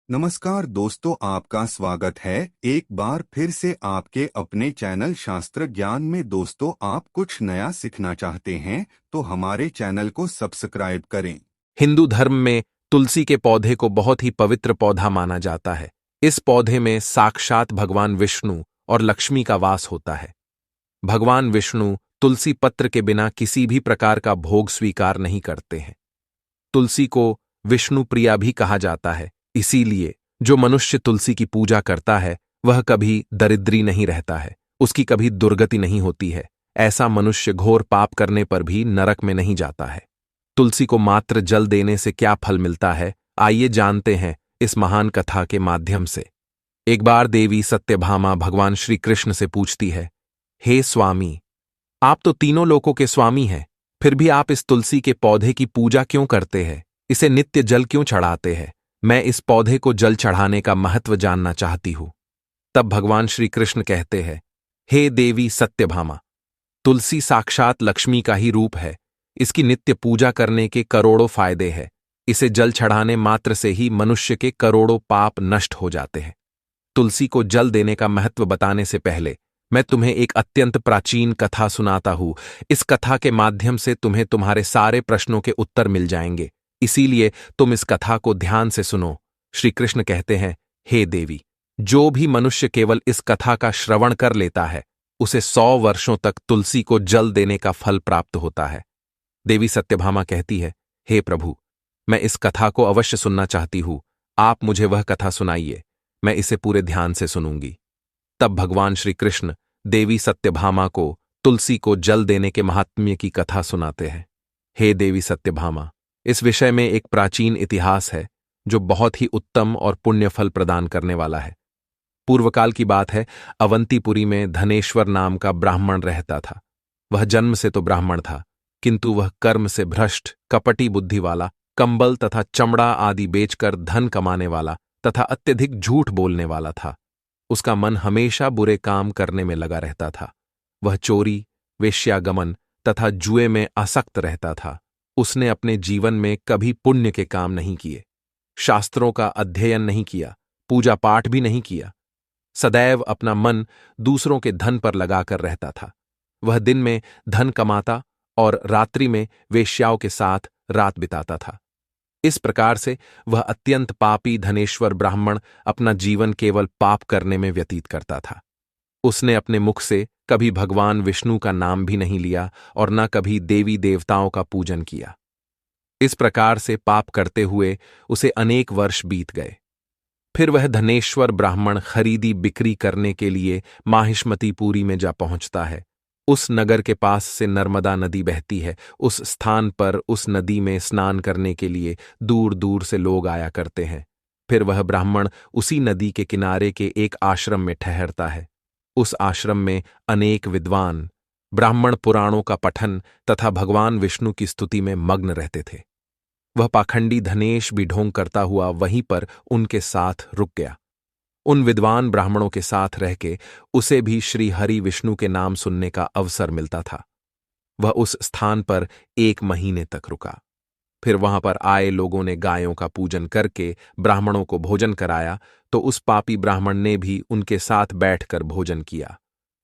नमस्कार दोस्तों, आपका स्वागत है एक बार फिर से आपके अपने चैनल शास्त्र ज्ञान में। दोस्तों, आप कुछ नया सीखना चाहते हैं तो हमारे चैनल को सब्सक्राइब करें। हिंदू धर्म में तुलसी के पौधे को बहुत ही पवित्र पौधा माना जाता है। इस पौधे में साक्षात भगवान विष्णु और लक्ष्मी का वास होता है। भगवान विष्णु तुलसी पत्र के बिना किसी भी प्रकार का भोग स्वीकार नहीं करते हैं। तुलसी को विष्णु प्रिया भी कहा जाता है, इसीलिए जो मनुष्य तुलसी की पूजा करता है वह कभी दरिद्री नहीं रहता है, उसकी कभी दुर्गति नहीं होती है। ऐसा मनुष्य घोर पाप करने पर भी नरक में नहीं जाता है। तुलसी को मात्र जल देने से क्या फल मिलता है, आइए जानते हैं इस महान कथा के माध्यम से। एक बार देवी सत्यभामा भगवान श्री कृष्ण से पूछती है, हे स्वामी, आप तो तीनों लोकों के स्वामी हैं, फिर भी आप इस तुलसी के पौधे की पूजा क्यों करते हैं? इसे नित्य जल क्यों चढ़ाते हैं? मैं इस पौधे को जल चढ़ाने का महत्व जानना चाहती हूं। तब भगवान श्री कृष्ण कहते हैं, हे देवी सत्यभामा, तुलसी साक्षात लक्ष्मी का ही रूप है। इसकी नित्य पूजा करने के करोड़ों फायदे हैं। इसे जल चढ़ाने मात्र से ही मनुष्य के करोड़ों पाप नष्ट हो जाते हैं। तुलसी को जल देने का महत्व बताने से पहले मैं तुम्हें एक अत्यंत प्राचीन कथा सुनाता हूं। इस कथा के माध्यम से तुम्हें तुम्हारे सारे प्रश्नों के उत्तर मिल जाएंगे, इसीलिए तुम इस कथा को ध्यान से सुनो। श्री कृष्ण कहते हैं, हे देवी, जो भी मनुष्य केवल इस कथा का श्रवण कर लेता है उसे 100 वर्षों तक तुलसी को जल देने का फल प्राप्त होता है। देवी सत्यभामा कहती है, हे प्रभु, मैं इस कथा को अवश्य सुनना चाहती हूं। आप मुझे वह कथा सुनाइए, मैं इसे पूरे ध्यान से सुनूंगी। तब भगवान श्री कृष्ण देवी सत्यभामा को तुलसी को जल देने के महात्म्य की कथा सुनाते हैं। हे देवी सत्यभामा, इस विषय में एक प्राचीन इतिहास है जो बहुत ही उत्तम और पुण्यफल प्रदान करने वाला है। पूर्वकाल की बात है, अवंतीपुरी में धनेश्वर नाम का ब्राह्मण रहता था। वह जन्म से तो ब्राह्मण था, किंतु वह कर्म से भ्रष्ट, कपटी बुद्धि वाला, कंबल तथा चमड़ा आदि बेचकर धन कमाने वाला तथा अत्यधिक झूठ बोलने वाला था। उसका मन हमेशा बुरे काम करने में लगा रहता था। वह चोरी, वेश्यागमन तथा जुए में आसक्त रहता था। उसने अपने जीवन में कभी पुण्य के काम नहीं किए, शास्त्रों का अध्ययन नहीं किया, पूजा पाठ भी नहीं किया। सदैव अपना मन दूसरों के धन पर लगाकर रहता था। वह दिन में धन कमाता और रात्रि में वेश्याओं के साथ रात बिताता था। इस प्रकार से वह अत्यंत पापी धनेश्वर ब्राह्मण अपना जीवन केवल पाप करने में व्यतीत करता था। उसने अपने मुख से कभी भगवान विष्णु का नाम भी नहीं लिया और न कभी देवी देवताओं का पूजन किया। इस प्रकार से पाप करते हुए उसे अनेक वर्ष बीत गए। फिर वह धनेश्वर ब्राह्मण खरीदी बिक्री करने के लिए माहिष्मतीपुरी में जा पहुंचता है। उस नगर के पास से नर्मदा नदी बहती है। उस स्थान पर उस नदी में स्नान करने के लिए दूर दूर से लोग आया करते हैं। फिर वह ब्राह्मण उसी नदी के किनारे के एक आश्रम में ठहरता है। उस आश्रम में अनेक विद्वान ब्राह्मण पुराणों का पठन तथा भगवान विष्णु की स्तुति में मग्न रहते थे। वह पाखंडी धनेश भी ढोंग करता हुआ वहीं पर उनके साथ रुक गया। उन विद्वान ब्राह्मणों के साथ रह के उसे भी श्री हरि विष्णु के नाम सुनने का अवसर मिलता था। वह उस स्थान पर 1 महीने तक रुका। फिर वहां पर आए लोगों ने गायों का पूजन करके ब्राह्मणों को भोजन कराया, तो उस पापी ब्राह्मण ने भी उनके साथ बैठकर भोजन किया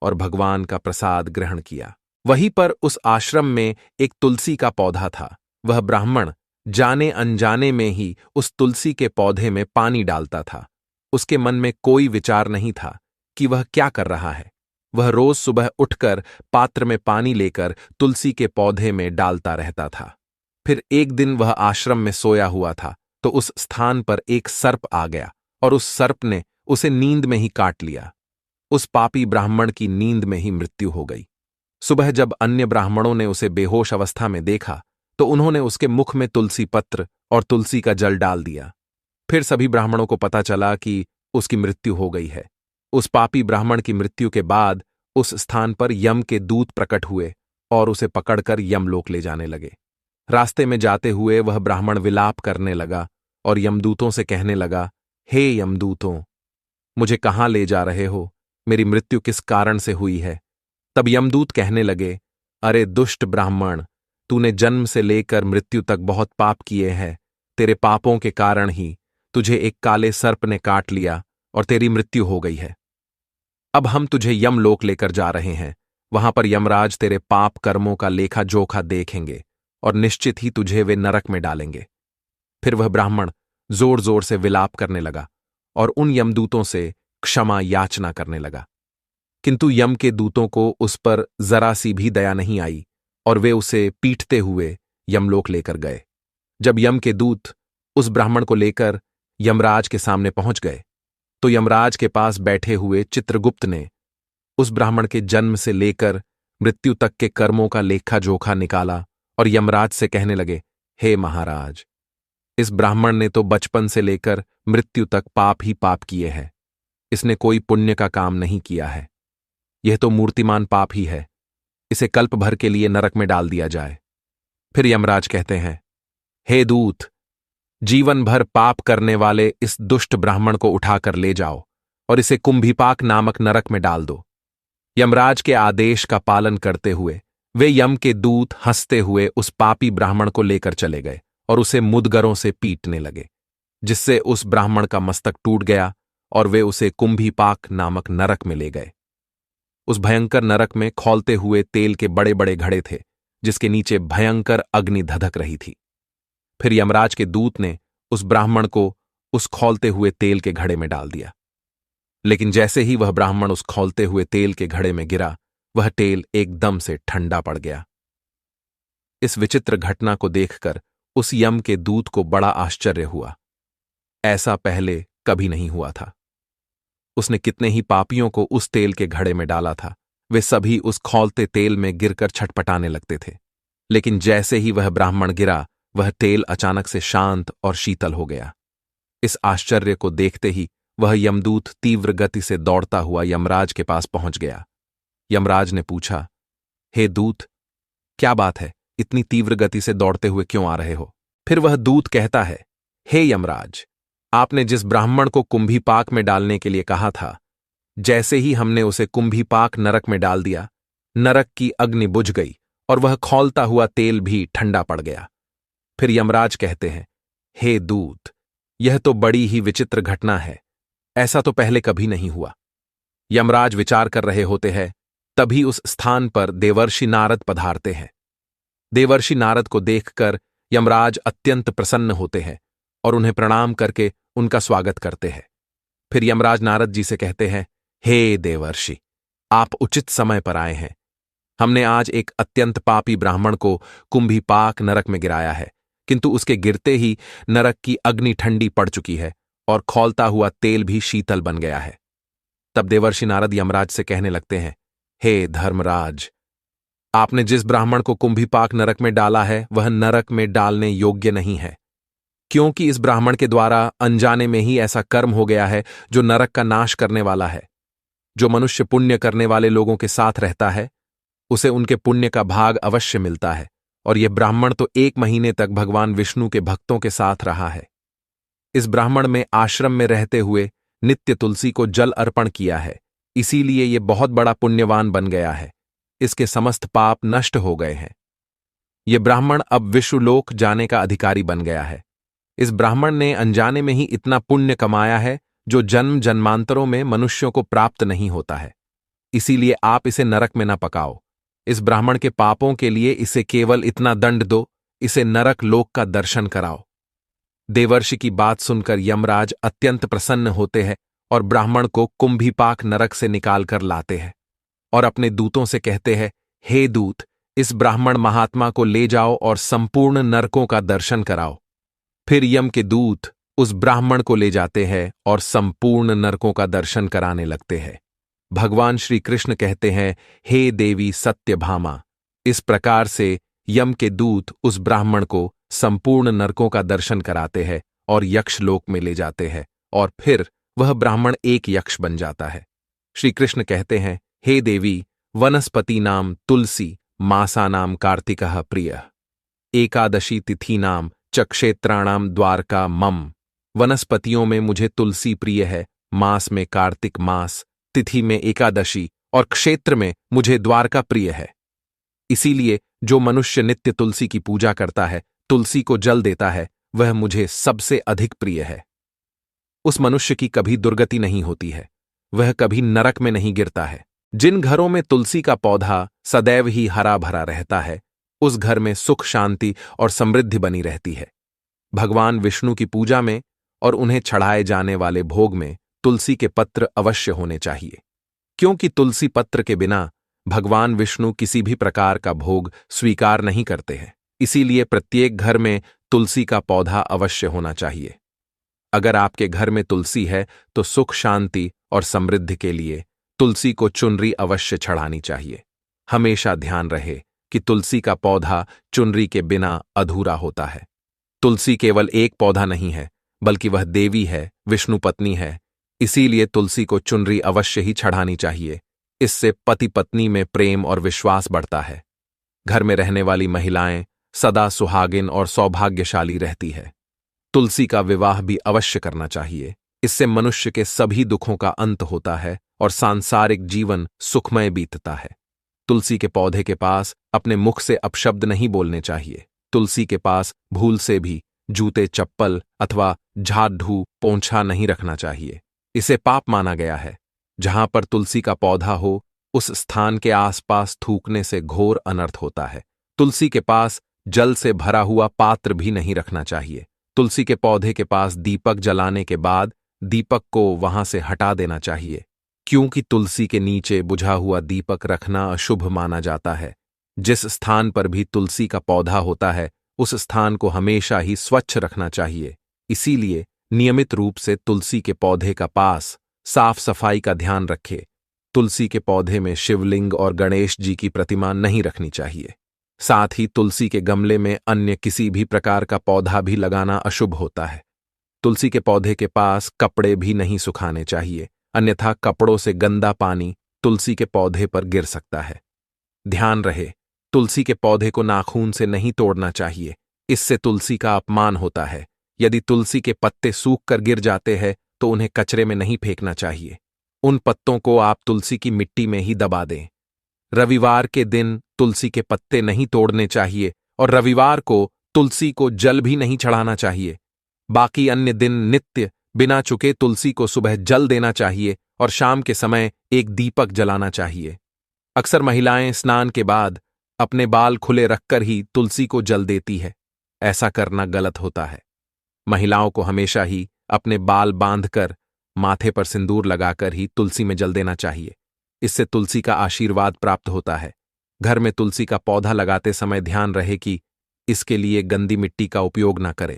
और भगवान का प्रसाद ग्रहण किया। वहीं पर उस आश्रम में एक तुलसी का पौधा था। वह ब्राह्मण जाने अनजाने में ही उस तुलसी के पौधे में पानी डालता था। उसके मन में कोई विचार नहीं था कि वह क्या कर रहा है। वह रोज सुबह उठकर पात्र में पानी लेकर तुलसी के पौधे में डालता रहता था। फिर एक दिन वह आश्रम में सोया हुआ था तो उस स्थान पर एक सर्प आ गया और उस सर्प ने उसे नींद में ही काट लिया। उस पापी ब्राह्मण की नींद में ही मृत्यु हो गई। सुबह जब अन्य ब्राह्मणों ने उसे बेहोश अवस्था में देखा तो उन्होंने उसके मुख में तुलसी पत्र और तुलसी का जल डाल दिया। फिर सभी ब्राह्मणों को पता चला कि उसकी मृत्यु हो गई है। उस पापी ब्राह्मण की मृत्यु के बाद उस स्थान पर यम के दूत प्रकट हुए और उसे पकड़कर यमलोक ले जाने लगे। रास्ते में जाते हुए वह ब्राह्मण विलाप करने लगा और यमदूतों से कहने लगा, हे यमदूतों, मुझे कहाँ ले जा रहे हो? मेरी मृत्यु किस कारण से हुई है? तब यमदूत कहने लगे, अरे दुष्ट ब्राह्मण, तूने जन्म से लेकर मृत्यु तक बहुत पाप किए हैं। तेरे पापों के कारण ही तुझे एक काले सर्प ने काट लिया और तेरी मृत्यु हो गई है। अब हम तुझे यमलोक लेकर जा रहे हैं। वहां पर यमराज तेरे पाप कर्मों का लेखा जोखा देखेंगे और निश्चित ही तुझे वे नरक में डालेंगे। फिर वह ब्राह्मण जोर जोर से विलाप करने लगा और उन यमदूतों से क्षमा याचना करने लगा, किंतु यम के दूतों को उस पर जरा सी भी दया नहीं आई और वे उसे पीटते हुए यमलोक लेकर गए। जब यम के दूत उस ब्राह्मण को लेकर यमराज के सामने पहुंच गए तो यमराज के पास बैठे हुए चित्रगुप्त ने उस ब्राह्मण के जन्म से लेकर मृत्यु तक के कर्मों का लेखा जोखा निकाला और यमराज से कहने लगे, हे महाराज, इस ब्राह्मण ने तो बचपन से लेकर मृत्यु तक पाप ही पाप किए हैं। इसने कोई पुण्य का काम नहीं किया है। यह तो मूर्तिमान पाप ही है। इसे कल्प भर के लिए नरक में डाल दिया जाए। फिर यमराज कहते हैं, हे दूत, जीवन भर पाप करने वाले इस दुष्ट ब्राह्मण को उठाकर ले जाओ और इसे कुंभीपाक नामक नरक में डाल दो। यमराज के आदेश का पालन करते हुए वे यम के दूत हंसते हुए उस पापी ब्राह्मण को लेकर चले गए और उसे मुदगरों से पीटने लगे, जिससे उस ब्राह्मण का मस्तक टूट गया और वे उसे कुंभीपाक नामक नरक में ले गए। उस भयंकर नरक में खौलते हुए तेल के बड़े बड़े घड़े थे, जिसके नीचे भयंकर अग्नि धधक रही थी। फिर यमराज के दूत ने उस ब्राह्मण को उस खौलते हुए तेल के घड़े में डाल दिया, लेकिन जैसे ही वह ब्राह्मण उस खौलते हुए तेल के घड़े में गिरा, वह तेल एकदम से ठंडा पड़ गया। इस विचित्र घटना को देखकर उस यम के दूत को बड़ा आश्चर्य हुआ। ऐसा पहले कभी नहीं हुआ था। उसने कितने ही पापियों को उस तेल के घड़े में डाला था, वे सभी उस खौलते तेल में गिरकर छटपटाने लगते थे, लेकिन जैसे ही वह ब्राह्मण गिरा, वह तेल अचानक से शांत और शीतल हो गया। इस आश्चर्य को देखते ही वह यमदूत तीव्र गति से दौड़ता हुआ यमराज के पास पहुंच गया। यमराज ने पूछा, हे दूत, क्या बात है, इतनी तीव्र गति से दौड़ते हुए क्यों आ रहे हो? फिर वह दूत कहता है, हे यमराज, आपने जिस ब्राह्मण को कुंभीपाक में डालने के लिए कहा था, जैसे ही हमने उसे कुंभीपाक नरक में डाल दिया, नरक की अग्नि बुझ गई और वह खौलता हुआ तेल भी ठंडा पड़ गया। फिर यमराज कहते हैं, हे दूत, यह तो बड़ी ही विचित्र घटना है। ऐसा तो पहले कभी नहीं हुआ। यमराज विचार कर रहे होते हैं, तभी उस स्थान पर देवर्षि नारद पधारते हैं। देवर्षि नारद को देखकर यमराज अत्यंत प्रसन्न होते हैं और उन्हें प्रणाम करके उनका स्वागत करते हैं। फिर यमराज नारद जी से कहते हैं, हे देवर्षि, आप उचित समय पर आए हैं। हमने आज एक अत्यंत पापी ब्राह्मण को कुंभीपाक नरक में गिराया है, किंतु उसके गिरते ही नरक की अग्नि ठंडी पड़ चुकी है और खौलता हुआ तेल भी शीतल बन गया है। तब देवर्षि नारद यमराज से कहने लगते हैं, हे धर्मराज, आपने जिस ब्राह्मण को कुंभीपाक नरक में डाला है, वह नरक में डालने योग्य नहीं है, क्योंकि इस ब्राह्मण के द्वारा अनजाने में ही ऐसा कर्म हो गया है जो नरक का नाश करने वाला है। जो मनुष्य पुण्य करने वाले लोगों के साथ रहता है, उसे उनके पुण्य का भाग अवश्य मिलता है, और यह ब्राह्मण तो 1 महीने तक भगवान विष्णु के भक्तों के साथ रहा है। इस ब्राह्मण में आश्रम में रहते हुए नित्य तुलसी को जल अर्पण किया है, इसीलिए यह बहुत बड़ा पुण्यवान बन गया है। इसके समस्त पाप नष्ट हो गए हैं। यह ब्राह्मण अब विश्वलोक जाने का अधिकारी बन गया है। इस ब्राह्मण ने अनजाने में ही इतना पुण्य कमाया है जो जन्म जन्मांतरों में मनुष्यों को प्राप्त नहीं होता है। इसीलिए आप इसे नरक में न पकाओ। इस ब्राह्मण के पापों के लिए इसे केवल इतना दंड दो, इसे नरक लोक का दर्शन कराओ। देवर्षि की बात सुनकर यमराज अत्यंत प्रसन्न होते हैं और ब्राह्मण को कुंभीपाक नरक से निकालकर लाते हैं और अपने दूतों से कहते हैं, हे दूत, इस ब्राह्मण महात्मा को ले जाओ और संपूर्ण नरकों का दर्शन कराओ। फिर यम के दूत उस ब्राह्मण को ले जाते हैं और संपूर्ण नरकों का दर्शन कराने लगते हैं। भगवान श्री कृष्ण कहते हैं, हे देवी सत्यभामा, इस प्रकार से यम के दूत उस ब्राह्मण को संपूर्ण नरकों का दर्शन कराते हैं और यक्षलोक में ले जाते हैं, और फिर वह ब्राह्मण एक यक्ष बन जाता है। श्री कृष्ण कहते हैं, हे देवी, वनस्पति नाम तुलसी, मासा नाम कार्तिकः प्रिय, एकादशी तिथि नाम च क्षेत्राणाम द्वारका मम। वनस्पतियों में मुझे तुलसी प्रिय है, मास में कार्तिक मास, तिथि में एकादशी और क्षेत्र में मुझे द्वारका प्रिय है। इसीलिए जो मनुष्य नित्य तुलसी की पूजा करता है, तुलसी को जल देता है, वह मुझे सबसे अधिक प्रिय है। उस मनुष्य की कभी दुर्गति नहीं होती है, वह कभी नरक में नहीं गिरता है। जिन घरों में तुलसी का पौधा सदैव ही हरा भरा रहता है, उस घर में सुख, शांति और समृद्धि बनी रहती है। भगवान विष्णु की पूजा में और उन्हें चढ़ाए जाने वाले भोग में तुलसी के पत्र अवश्य होने चाहिए, क्योंकि तुलसी पत्र के बिना भगवान विष्णु किसी भी प्रकार का भोग स्वीकार नहीं करते हैं। इसीलिए प्रत्येक घर में तुलसी का पौधा अवश्य होना चाहिए। अगर आपके घर में तुलसी है तो सुख, शांति और समृद्धि के लिए तुलसी को चुनरी अवश्य चढ़ानी चाहिए। हमेशा ध्यान रहे कि तुलसी का पौधा चुनरी के बिना अधूरा होता है। तुलसी केवल एक पौधा नहीं है, बल्कि वह देवी है, विष्णु पत्नी है। इसीलिए तुलसी को चुनरी अवश्य ही चढ़ानी चाहिए। इससे पति पत्नी में प्रेम और विश्वास बढ़ता है। घर में रहने वाली महिलाएं सदा सुहागिन और सौभाग्यशाली रहती है। तुलसी का विवाह भी अवश्य करना चाहिए। इससे मनुष्य के सभी दुखों का अंत होता है और सांसारिक जीवन सुखमय बीतता है। तुलसी के पौधे के पास अपने मुख से अपशब्द नहीं बोलने चाहिए। तुलसी के पास भूल से भी जूते, चप्पल अथवा झाड़ ढू पोंछा नहीं रखना चाहिए। इसे पाप माना गया है। जहां पर तुलसी का पौधा हो, उस स्थान के आसपास थूकने से घोर अनर्थ होता है। तुलसी के पास जल से भरा हुआ पात्र भी नहीं रखना चाहिए। तुलसी के पौधे के पास दीपक जलाने के बाद दीपक को वहां से हटा देना चाहिए, क्योंकि तुलसी के नीचे बुझा हुआ दीपक रखना अशुभ माना जाता है। जिस स्थान पर भी तुलसी का पौधा होता है, उस स्थान को हमेशा ही स्वच्छ रखना चाहिए। इसीलिए नियमित रूप से तुलसी के पौधे का पास साफ सफाई का ध्यान रखें। तुलसी के पौधे में शिवलिंग और गणेश जी की प्रतिमा नहीं रखनी चाहिए। साथ ही तुलसी के गमले में अन्य किसी भी प्रकार का पौधा भी लगाना अशुभ होता है। तुलसी के पौधे के पास कपड़े भी नहीं सुखाने चाहिए, अन्यथा कपड़ों से गंदा पानी तुलसी के पौधे पर गिर सकता है। ध्यान रहे, तुलसी के पौधे को नाखून से नहीं तोड़ना चाहिए, इससे तुलसी का अपमान होता है। यदि तुलसी के पत्ते सूख कर गिर जाते हैं तो उन्हें कचरे में नहीं फेंकना चाहिए। उन पत्तों को आप तुलसी की मिट्टी में ही दबा दें। रविवार के दिन तुलसी के पत्ते नहीं तोड़ने चाहिए और रविवार को तुलसी को जल भी नहीं चढ़ाना चाहिए। बाकी अन्य दिन नित्य बिना चुके तुलसी को सुबह जल देना चाहिए और शाम के समय एक दीपक जलाना चाहिए। अक्सर महिलाएं स्नान के बाद अपने बाल खुले रखकर ही तुलसी को जल देती है। ऐसा करना गलत होता है। महिलाओं को हमेशा ही अपने बाल बांधकर माथे पर सिंदूर लगाकर ही तुलसी में जल देना चाहिए। इससे तुलसी का आशीर्वाद प्राप्त होता है। घर में तुलसी का पौधा लगाते समय ध्यान रहे कि इसके लिए गंदी मिट्टी का उपयोग न करें।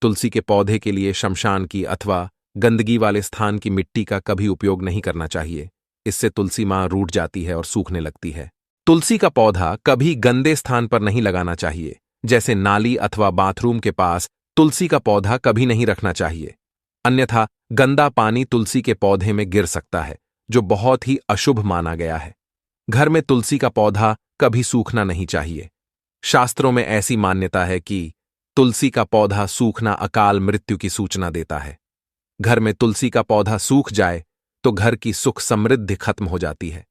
तुलसी के पौधे के लिए शमशान की अथवा गंदगी वाले स्थान की मिट्टी का कभी उपयोग नहीं करना चाहिए। इससे तुलसी मां रूठ जाती है और सूखने लगती है। तुलसी का पौधा कभी गंदे स्थान पर नहीं लगाना चाहिए, जैसे नाली अथवा बाथरूम के पास तुलसी का पौधा कभी नहीं रखना चाहिए, अन्यथा गंदा पानी तुलसी के पौधे में गिर सकता है, जो बहुत ही अशुभ माना गया है। घर में तुलसी का पौधा कभी सूखना नहीं चाहिए। शास्त्रों में ऐसी मान्यता है कि तुलसी का पौधा सूखना अकाल मृत्यु की सूचना देता है। घर में तुलसी का पौधा सूख जाए तो घर की सुख समृद्धि खत्म हो जाती है।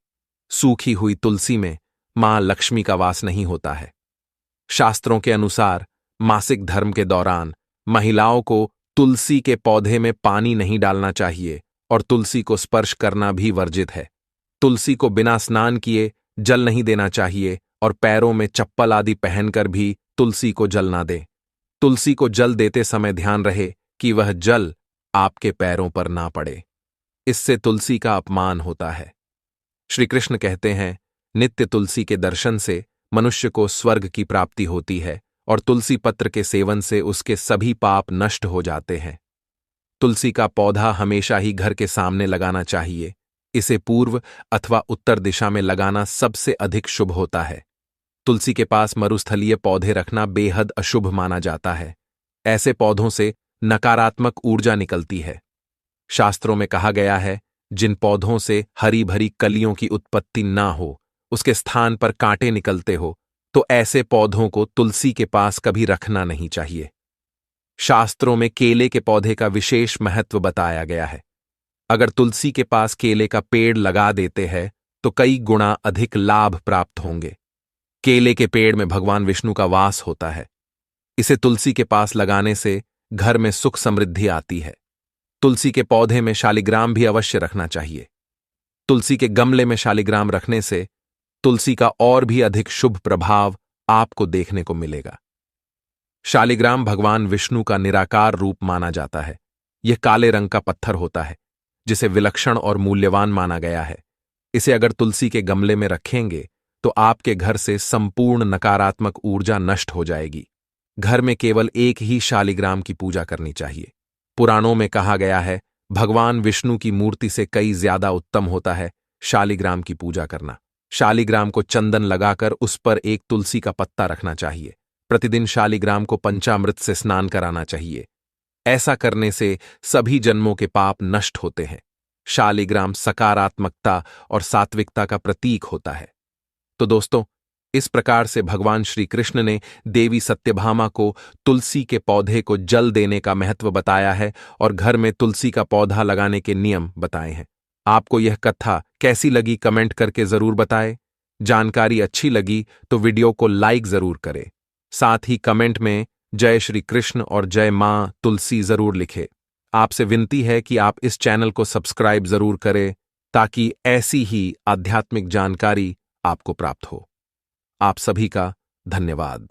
सूखी हुई तुलसी में मां लक्ष्मी का वास नहीं होता है। शास्त्रों के अनुसार मासिक धर्म के दौरान महिलाओं को तुलसी के पौधे में पानी नहीं डालना चाहिए और तुलसी को स्पर्श करना भी वर्जित है। तुलसी को बिना स्नान किए जल नहीं देना चाहिए और पैरों में चप्पल आदि पहनकर भी तुलसी को जल ना दें। तुलसी को जल देते समय ध्यान रहे कि वह जल आपके पैरों पर ना पड़े, इससे तुलसी का अपमान होता है। श्री कृष्ण कहते हैं, नित्य तुलसी के दर्शन से मनुष्य को स्वर्ग की प्राप्ति होती है और तुलसी पत्र के सेवन से उसके सभी पाप नष्ट हो जाते हैं। तुलसी का पौधा हमेशा ही घर के सामने लगाना चाहिए। इसे पूर्व अथवा उत्तर दिशा में लगाना सबसे अधिक शुभ होता है। तुलसी के पास मरुस्थलीय पौधे रखना बेहद अशुभ माना जाता है। ऐसे पौधों से नकारात्मक ऊर्जा निकलती है। शास्त्रों में कहा गया है, जिन पौधों से हरी भरी कलियों की उत्पत्ति ना हो, उसके स्थान पर कांटे निकलते हो, तो ऐसे पौधों को तुलसी के पास कभी रखना नहीं चाहिए। शास्त्रों में केले के पौधे का विशेष महत्व बताया गया है। अगर तुलसी के पास केले का पेड़ लगा देते हैं तो कई गुणा अधिक लाभ प्राप्त होंगे। केले के पेड़ में भगवान विष्णु का वास होता है। इसे तुलसी के पास लगाने से घर में सुख समृद्धि आती है। तुलसी के पौधे में शालिग्राम भी अवश्य रखना चाहिए। तुलसी के गमले में शालिग्राम रखने से तुलसी का और भी अधिक शुभ प्रभाव आपको देखने को मिलेगा। शालिग्राम भगवान विष्णु का निराकार रूप माना जाता है। यह काले रंग का पत्थर होता है, जिसे विलक्षण और मूल्यवान माना गया है। इसे अगर तुलसी के गमले में रखेंगे तो आपके घर से संपूर्ण नकारात्मक ऊर्जा नष्ट हो जाएगी। घर में केवल एक ही शालिग्राम की पूजा करनी चाहिए। पुराणों में कहा गया है, भगवान विष्णु की मूर्ति से कई ज्यादा उत्तम होता है शालिग्राम की पूजा करना। शालिग्राम को चंदन लगाकर उस पर एक तुलसी का पत्ता रखना चाहिए। प्रतिदिन शालिग्राम को पंचामृत से स्नान कराना चाहिए। ऐसा करने से सभी जन्मों के पाप नष्ट होते हैं। शालिग्राम सकारात्मकता और सात्विकता का प्रतीक होता है। तो दोस्तों, इस प्रकार से भगवान श्री कृष्ण ने देवी सत्यभामा को तुलसी के पौधे को जल देने का महत्व बताया है और घर में तुलसी का पौधा लगाने के नियम बताए हैं। आपको यह कथा कैसी लगी कमेंट करके जरूर बताएं। जानकारी अच्छी लगी तो वीडियो को लाइक जरूर करें। साथ ही कमेंट में जय श्री कृष्ण और जय मां तुलसी जरूर लिखें। आपसे विनती है कि आप इस चैनल को सब्सक्राइब जरूर करें ताकि ऐसी ही आध्यात्मिक जानकारी आपको प्राप्त हो। आप सभी का धन्यवाद।